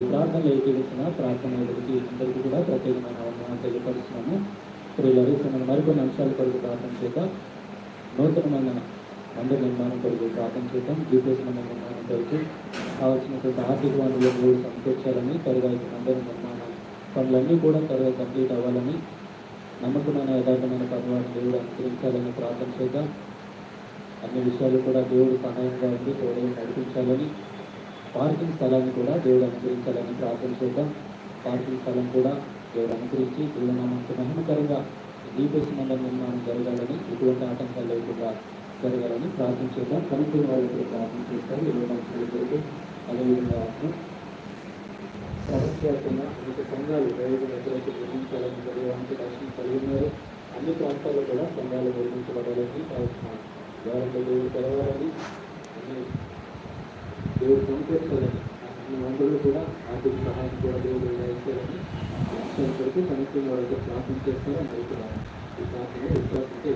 ప్రార్థనలు ఏకీకరించిన ప్రార్థన ఎదురికి అందరికీ కూడా ప్రత్యేకమైన వందనాలు తెలియపరుస్తున్నాము. ప్రియులారా, మనం మరికొన్ని అంశాల కొరకు ప్రార్థన చేద్దాం. నూతనమైన మందిర నిర్మాణం కొరకు ప్రార్థన చేద్దాం. జీపీఎస్ మందిర నిర్మాణం కొరకు కావాల్సినటువంటి ఆర్థిక వనరులు దేవుడు సమకూర్చాలని, త్వరగా మందిర నిర్మాణ పనులన్నీ కూడా త్వరగా కంప్లీట్ అవ్వాలని, నమ్మకమైన యథార్థమైన పనులను దేవుడు అనుగ్రహించాలని ప్రార్థన చేద్దాం. అన్ని విషయాలు కూడా దేవుడు సహాయంగా ఉండి తోడే నడిపించాలని, పార్కింగ్ స్థలాన్ని కూడా దేవుడు అనుగ్రహించాలని ప్రార్థన చేద్దాం. పార్కింగ్ స్థలం కూడా దేవుడు అనుగ్రహించి దేవునామానికి మహిమకరంగా జీపీఎస్ మందిర నిర్మాణం జరగాలని, ఎటువంటి ఆటంకాలు లేకుండా జరగాలని ప్రార్థన చేద్దాం. కనుక్కున్న వాళ్ళకి ప్రార్థన చేస్తారు. 20 కొరకు అదేవిధంగా ప్రపంచవ్యాప్తంగా అనేక సంఘాలు ప్రయోజనకు నిర్మించాలని చదివానికి దర్శనం కలిగి ఉన్నారు. అన్ని ప్రాంతాల్లో కూడా సంఘాలు నిర్మించబడాలని కావాల్సిన ద్వారంలో దేవుడు తెరవాలని, అన్ని దేవుడు సమకూర్చాలని, అన్ని వనరులు కూడా ఆర్థిక సహాయం కూడా దేవుడు ఇచ్చాలని అంశాల కొరకు కనుక్కున్న వాళ్ళకి ప్రార్థన చేస్తారు. అందరూ కూడా ఈ ప్రార్థన విశ్వాసంతో